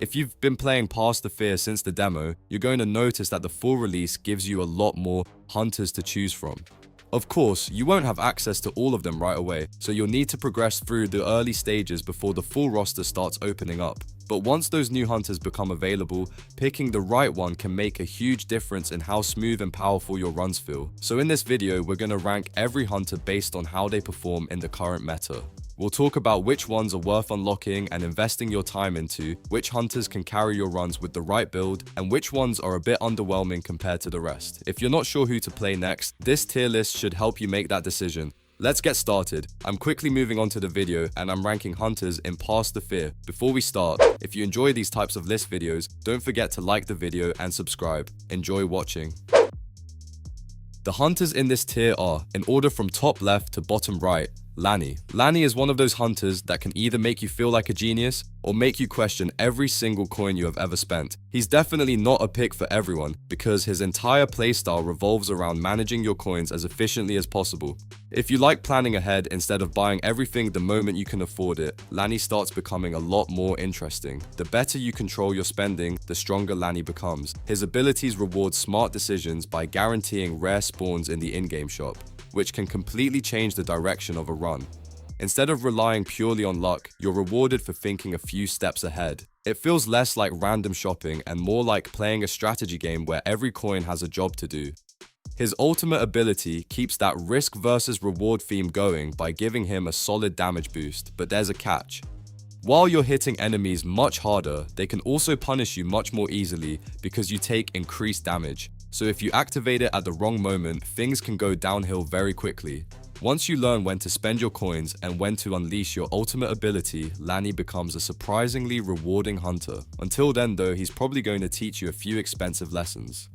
If you've been playing Past the Fear since the demo, you're going to notice that the full release gives you a lot more hunters to choose from. Of course, you won't have access to all of them right away, so you'll need to progress through the early stages before the full roster starts opening up. But once those new hunters become available, picking the right one can make a huge difference in how smooth and powerful your runs feel. So in this video, we're going to rank every hunter based on how they perform in the current meta. We'll talk about which ones are worth unlocking and investing your time into, which hunters can carry your runs with the right build, and which ones are a bit underwhelming compared to the rest. If you're not sure who to play next, this tier list should help you make that decision. Let's get started. I'm quickly moving on to the video and I'm ranking hunters in Past the Fear. Before we start, if you enjoy these types of list videos, don't forget to like the video and subscribe. Enjoy watching. The hunters in this tier are, in order from top left to bottom right, Lanni. Lanni is one of those hunters that can either make you feel like a genius or make you question every single coin you have ever spent. He's definitely not a pick for everyone because his entire playstyle revolves around managing your coins as efficiently as possible. If you like planning ahead instead of buying everything the moment you can afford it, Lanni starts becoming a lot more interesting. The better you control your spending, the stronger Lanni becomes. His abilities reward smart decisions by guaranteeing rare spawns in the in-game shop, which can completely change the direction of a run. Instead of relying purely on luck, you're rewarded for thinking a few steps ahead. It feels less like random shopping and more like playing a strategy game where every coin has a job to do. His ultimate ability keeps that risk versus reward theme going by giving him a solid damage boost, but there's a catch. While you're hitting enemies much harder, they can also punish you much more easily because you take increased damage. So if you activate it at the wrong moment, things can go downhill very quickly. Once you learn when to spend your coins and when to unleash your ultimate ability, Lanni becomes a surprisingly rewarding hunter. Until then though, he's probably going to teach you a few expensive lessons.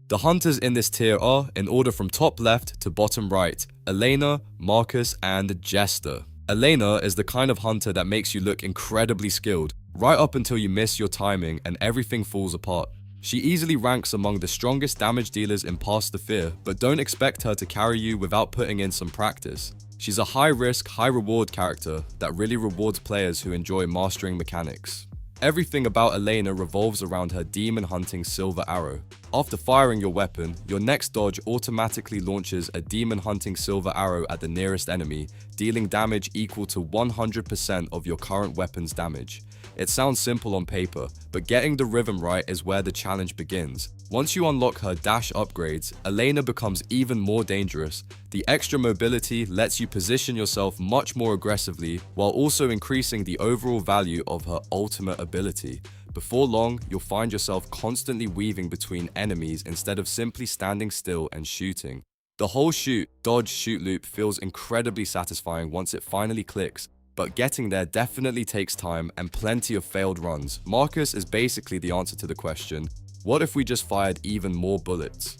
The hunters in this tier are, in order from top left to bottom right, Elena, Marcus, and Jester. Elena is the kind of hunter that makes you look incredibly skilled, right up until you miss your timing and everything falls apart. She easily ranks among the strongest damage dealers in Past the Fear, but don't expect her to carry you without putting in some practice. She's a high-risk, high-reward character that really rewards players who enjoy mastering mechanics. Everything about Elena revolves around her demon hunting silver arrow. After firing your weapon, your next dodge automatically launches a demon hunting silver arrow at the nearest enemy, dealing damage equal to 100% of your current weapon's damage. It sounds simple on paper, but getting the rhythm right is where the challenge begins. Once you unlock her dash upgrades, Elena becomes even more dangerous. The extra mobility lets you position yourself much more aggressively while also increasing the overall value of her ultimate ability. Before long, you'll find yourself constantly weaving between enemies instead of simply standing still and shooting. The whole shoot, dodge, shoot loop feels incredibly satisfying once it finally clicks. But getting there definitely takes time and plenty of failed runs. Marcus is basically the answer to the question, what if we just fired even more bullets?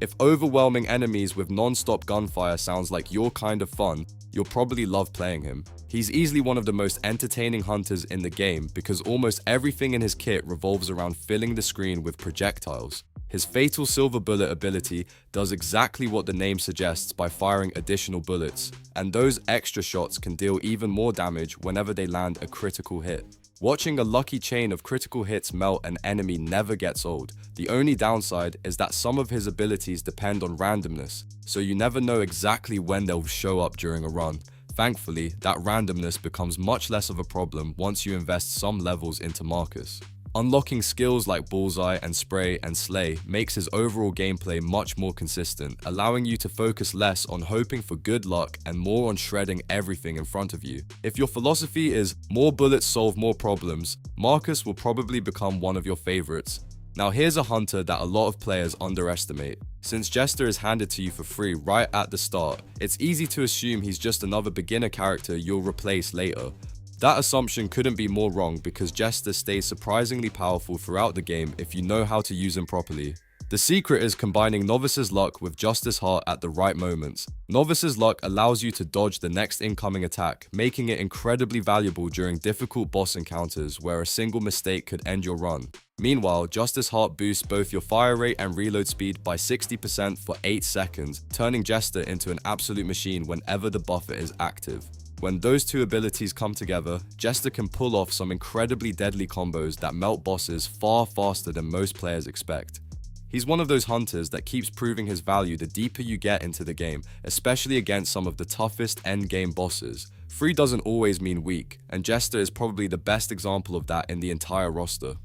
If overwhelming enemies with non-stop gunfire sounds like your kind of fun, you'll probably love playing him. He's easily one of the most entertaining hunters in the game because almost everything in his kit revolves around filling the screen with projectiles. His fatal silver bullet ability does exactly what the name suggests by firing additional bullets, and those extra shots can deal even more damage whenever they land a critical hit. Watching a lucky chain of critical hits melt an enemy never gets old. The only downside is that some of his abilities depend on randomness, so you never know exactly when they'll show up during a run. Thankfully, that randomness becomes much less of a problem once you invest some levels into Marcus. Unlocking skills like Bullseye and Spray and Slay makes his overall gameplay much more consistent, allowing you to focus less on hoping for good luck and more on shredding everything in front of you. If your philosophy is more bullets solve more problems, Marcus will probably become one of your favorites. Now here's a hunter that a lot of players underestimate. Since Jester is handed to you for free right at the start, it's easy to assume he's just another beginner character you'll replace later. That assumption couldn't be more wrong because Jester stays surprisingly powerful throughout the game if you know how to use him properly. The secret is combining Novice's luck with Justice Heart at the right moments. Novice's luck allows you to dodge the next incoming attack, making it incredibly valuable during difficult boss encounters where a single mistake could end your run. Meanwhile, Justice Heart boosts both your fire rate and reload speed by 60% for 8 seconds, turning Jester into an absolute machine whenever the buffer is active. When those two abilities come together, Jester can pull off some incredibly deadly combos that melt bosses far faster than most players expect. He's one of those hunters that keeps proving his value the deeper you get into the game, especially against some of the toughest endgame bosses. Free doesn't always mean weak, and Jester is probably the best example of that in the entire roster.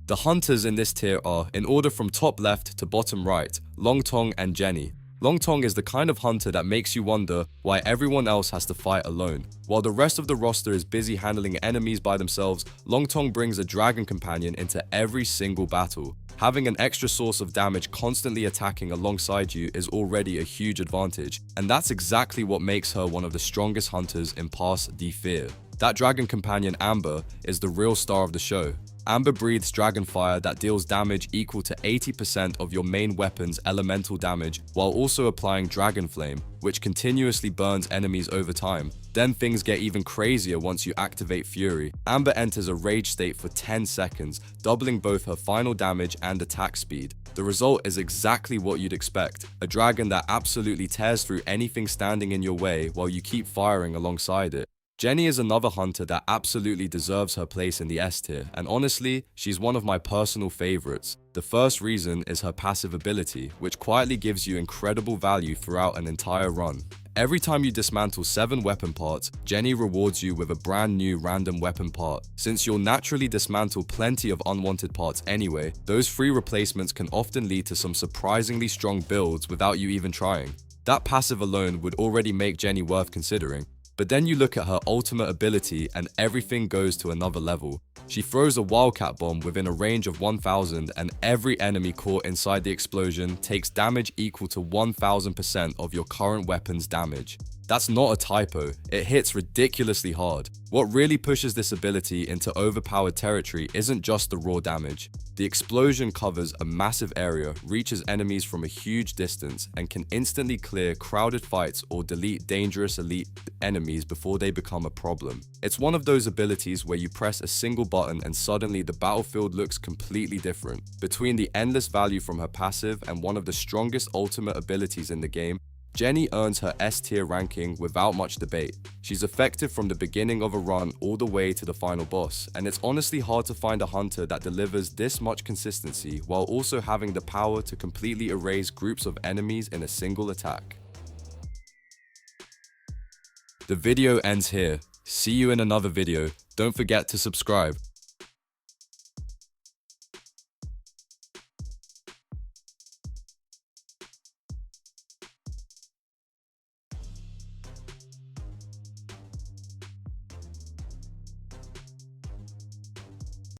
The hunters in this tier are, in order from top left to bottom right, Tong and Jenny. Tong is the kind of hunter that makes you wonder why everyone else has to fight alone. While the rest of the roster is busy handling enemies by themselves, Tong brings a dragon companion into every single battle. Having an extra source of damage constantly attacking alongside you is already a huge advantage, and that's exactly what makes her one of the strongest hunters in Pass the Fear. That dragon companion Amber is the real star of the show. Amber breathes dragon fire that deals damage equal to 80% of your main weapon's elemental damage, while also applying dragon flame, which continuously burns enemies over time. Then things get even crazier once you activate Fury. Amber enters a rage state for 10 seconds, doubling both her final damage and attack speed. The result is exactly what you'd expect, a dragon that absolutely tears through anything standing in your way while you keep firing alongside it. Jenny is another hunter that absolutely deserves her place in the S tier, and honestly, she's one of my personal favorites. The first reason is her passive ability, which quietly gives you incredible value throughout an entire run. Every time you dismantle 7 weapon parts, Jenny rewards you with a brand new random weapon part. Since you'll naturally dismantle plenty of unwanted parts anyway, those free replacements can often lead to some surprisingly strong builds without you even trying. That passive alone would already make Jenny worth considering. But then you look at her ultimate ability and everything goes to another level. She throws a wildcat bomb within a range of 1000 and every enemy caught inside the explosion takes damage equal to 1000% of your current weapon's damage. That's not a typo, it hits ridiculously hard. What really pushes this ability into overpowered territory isn't just the raw damage. The explosion covers a massive area, reaches enemies from a huge distance, and can instantly clear crowded fights or delete dangerous elite enemies before they become a problem. It's one of those abilities where you press a single button and suddenly the battlefield looks completely different. Between the endless value from her passive and one of the strongest ultimate abilities in the game, Jenny earns her S tier ranking without much debate. She's effective from the beginning of a run all the way to the final boss, and it's honestly hard to find a hunter that delivers this much consistency while also having the power to completely erase groups of enemies in a single attack. The video ends here. See you in another video. Don't forget to subscribe.